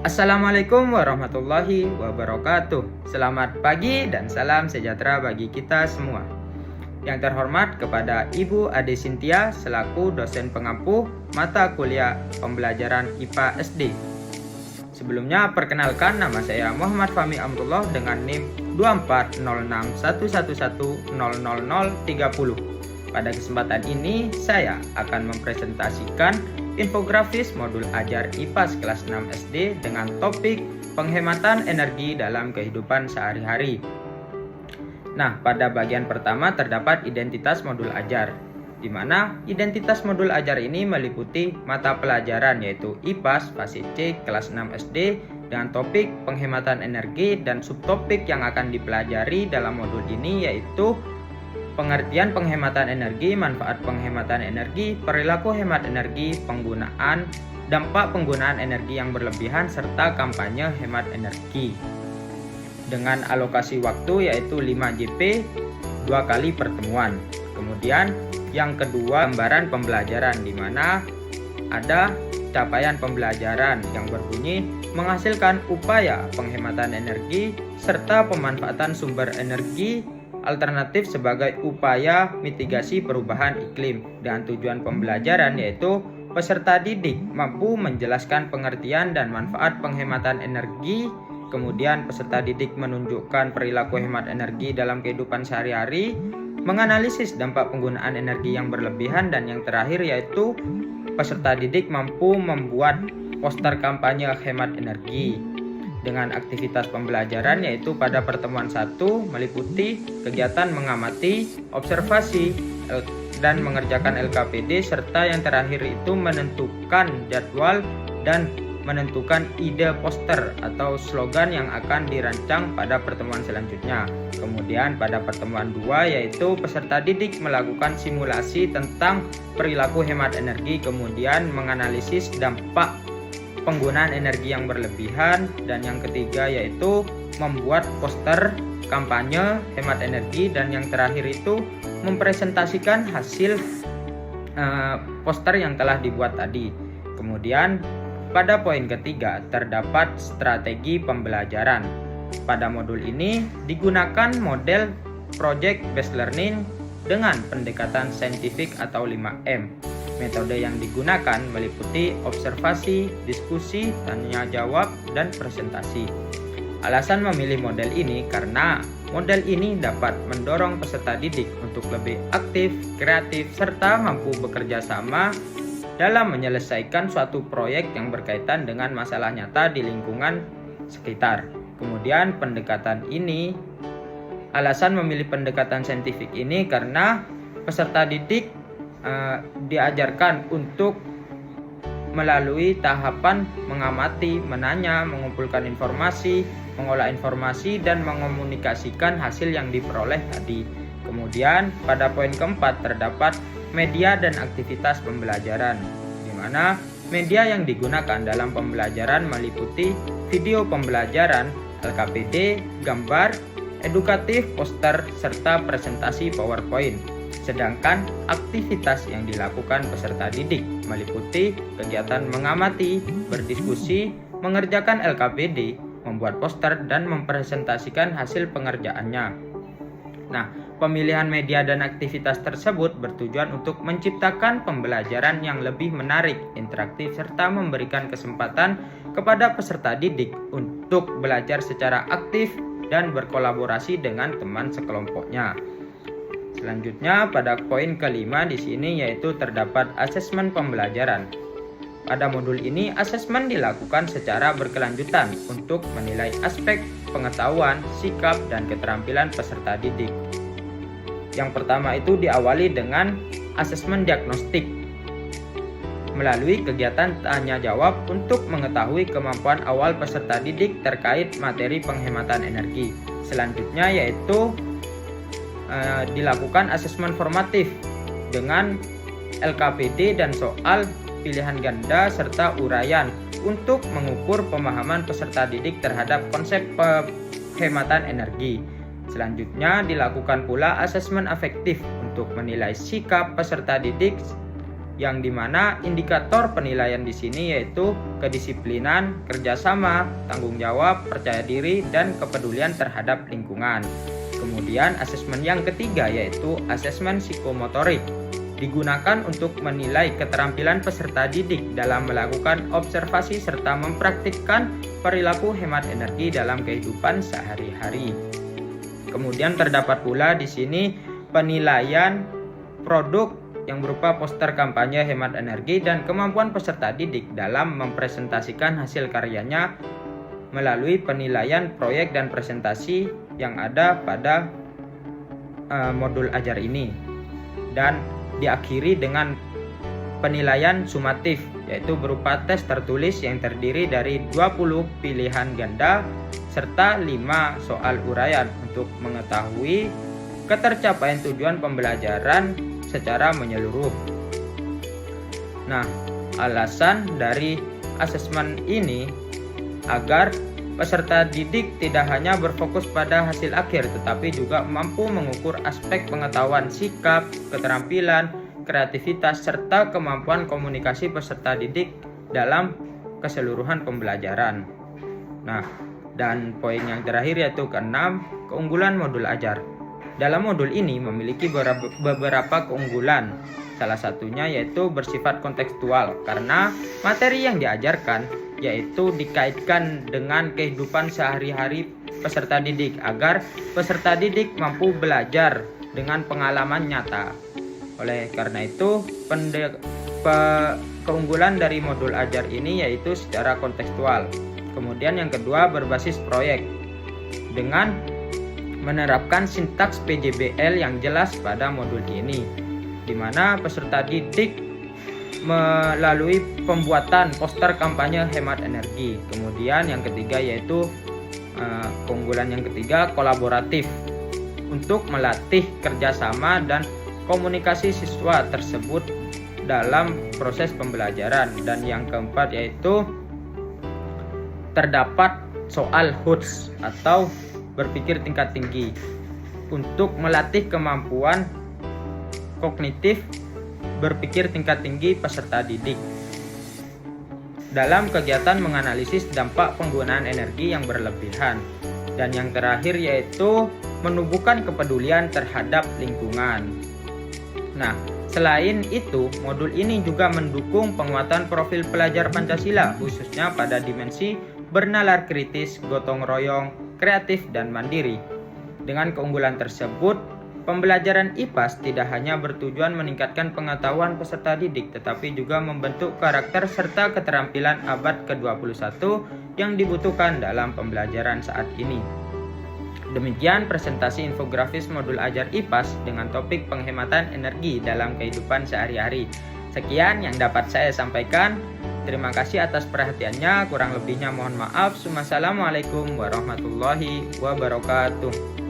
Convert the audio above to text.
Assalamualaikum warahmatullahi wabarakatuh. Selamat pagi dan salam sejahtera bagi kita semua. Yang terhormat kepada Ibu Ade Sintia selaku dosen pengampu mata kuliah pembelajaran IPA SD. Sebelumnya perkenalkan, nama saya Muhammad Fahmi Amrullah dengan NIM 240611100030. Pada kesempatan ini saya akan mempresentasikan infografis modul ajar IPA kelas 6 SD dengan topik penghematan energi dalam kehidupan sehari-hari. Nah, pada bagian pertama terdapat identitas modul ajar, di mana identitas modul ajar ini meliputi mata pelajaran yaitu IPA spasi C kelas 6 SD dengan topik penghematan energi, dan subtopik yang akan dipelajari dalam modul ini yaitu pengertian penghematan energi, manfaat penghematan energi, perilaku hemat energi, penggunaan, dampak penggunaan energi yang berlebihan, serta kampanye hemat energi. Dengan alokasi waktu yaitu 5 JP 2 kali pertemuan. Kemudian yang kedua, gambaran pembelajaran, di mana ada capaian pembelajaran yang berbunyi menghasilkan upaya penghematan energi serta pemanfaatan sumber energi alternatif sebagai upaya mitigasi perubahan iklim. Dan tujuan pembelajaran yaitu peserta didik mampu menjelaskan pengertian dan manfaat penghematan energi. Kemudian peserta didik menunjukkan perilaku hemat energi dalam kehidupan sehari-hari, menganalisis dampak penggunaan energi yang berlebihan, dan yang terakhir yaitu peserta didik mampu membuat poster kampanye hemat energi. Dengan aktivitas pembelajaran yaitu pada pertemuan 1 meliputi kegiatan mengamati, observasi, dan mengerjakan LKPD, serta yang terakhir itu menentukan jadwal dan menentukan ide poster atau slogan yang akan dirancang pada pertemuan selanjutnya. Kemudian pada pertemuan 2 yaitu peserta didik melakukan simulasi tentang perilaku hemat energi, kemudian menganalisis dampak penggunaan energi yang berlebihan, dan yang ketiga yaitu membuat poster kampanye hemat energi, dan yang terakhir itu mempresentasikan hasil poster yang telah dibuat tadi. Kemudian pada poin ketiga terdapat strategi pembelajaran. Pada modul ini digunakan model Project Based Learning dengan pendekatan saintifik atau 5M. Metode yang digunakan meliputi observasi, diskusi, tanya jawab, dan presentasi. Alasan memilih model ini karena model ini dapat mendorong peserta didik untuk lebih aktif, kreatif, serta mampu bekerja sama dalam menyelesaikan suatu proyek yang berkaitan dengan masalah nyata di lingkungan sekitar. Kemudian alasan memilih pendekatan saintifik ini karena peserta didik diajarkan untuk melalui tahapan mengamati, menanya, mengumpulkan informasi, mengolah informasi, dan mengomunikasikan hasil yang diperoleh tadi. Kemudian pada poin keempat terdapat media dan aktivitas pembelajaran, di mana media yang digunakan dalam pembelajaran meliputi video pembelajaran, LKPD, gambar, edukatif, poster, serta presentasi PowerPoint. Sedangkan aktivitas yang dilakukan peserta didik meliputi kegiatan mengamati, berdiskusi, mengerjakan LKPD, membuat poster, dan mempresentasikan hasil pengerjaannya. Nah, pemilihan media dan aktivitas tersebut bertujuan untuk menciptakan pembelajaran yang lebih menarik, interaktif, serta memberikan kesempatan kepada peserta didik untuk belajar secara aktif dan berkolaborasi dengan teman sekelompoknya. Selanjutnya pada poin kelima di sini yaitu terdapat asesmen pembelajaran. Pada modul ini asesmen dilakukan secara berkelanjutan untuk menilai aspek pengetahuan, sikap, dan keterampilan peserta didik. Yang pertama itu diawali dengan asesmen diagnostik melalui kegiatan tanya jawab untuk mengetahui kemampuan awal peserta didik terkait materi penghematan energi. Selanjutnya yaitu dilakukan asesmen formatif dengan LKPD dan soal pilihan ganda serta uraian untuk mengukur pemahaman peserta didik terhadap konsep penghematan energi. Selanjutnya dilakukan pula asesmen afektif untuk menilai sikap peserta didik yang dimana indikator penilaian di sini yaitu kedisiplinan, kerjasama, tanggung jawab, percaya diri, dan kepedulian terhadap lingkungan. Kemudian asesmen yang ketiga yaitu asesmen psikomotorik, digunakan untuk menilai keterampilan peserta didik dalam melakukan observasi serta mempraktikkan perilaku hemat energi dalam kehidupan sehari-hari. Kemudian terdapat pula di sini penilaian produk yang berupa poster kampanye hemat energi dan kemampuan peserta didik dalam mempresentasikan hasil karyanya melalui penilaian proyek dan presentasi yang ada pada modul ajar ini. Dan diakhiri dengan penilaian sumatif, yaitu berupa tes tertulis yang terdiri dari 20 pilihan ganda serta 5 soal uraian untuk mengetahui ketercapaian tujuan pembelajaran secara menyeluruh. Nah, alasan dari asesmen ini agar peserta didik tidak hanya berfokus pada hasil akhir, tetapi juga mampu mengukur aspek pengetahuan, sikap, keterampilan, kreativitas, serta kemampuan komunikasi peserta didik dalam keseluruhan pembelajaran. Nah, dan poin yang terakhir yaitu keenam, keunggulan modul ajar. Dalam modul ini memiliki beberapa keunggulan. Salah satunya yaitu bersifat kontekstual, karena materi yang diajarkan yaitu dikaitkan dengan kehidupan sehari-hari peserta didik agar peserta didik mampu belajar dengan pengalaman nyata. Oleh karena itu, keunggulan dari modul ajar ini yaitu secara kontekstual. Kemudian yang kedua, berbasis proyek dengan menerapkan sintaks PJBL yang jelas pada modul ini, di mana peserta didik melalui pembuatan poster kampanye hemat energi. Kemudian yang ketiga yaitu keunggulan yang ketiga, kolaboratif, untuk melatih kerjasama dan komunikasi siswa tersebut dalam proses pembelajaran. Dan yang keempat yaitu terdapat soal HUTS atau berpikir tingkat tinggi, untuk melatih kemampuan kognitif berpikir tingkat tinggi peserta didik dalam kegiatan menganalisis dampak penggunaan energi yang berlebihan. Dan yang terakhir yaitu menumbuhkan kepedulian terhadap lingkungan. Nah, selain itu, modul ini juga mendukung penguatan profil pelajar Pancasila, khususnya pada dimensi bernalar kritis, gotong royong, kreatif, dan mandiri. Dengan keunggulan tersebut, pembelajaran IPAS tidak hanya bertujuan meningkatkan pengetahuan peserta didik, tetapi juga membentuk karakter serta keterampilan abad ke-21 yang dibutuhkan dalam pembelajaran saat ini. Demikian presentasi infografis modul ajar IPAS dengan topik penghematan energi dalam kehidupan sehari-hari. Sekian yang dapat saya sampaikan. Terima kasih atas perhatiannya. Kurang lebihnya mohon maaf. Wassalamualaikum warahmatullahi wabarakatuh.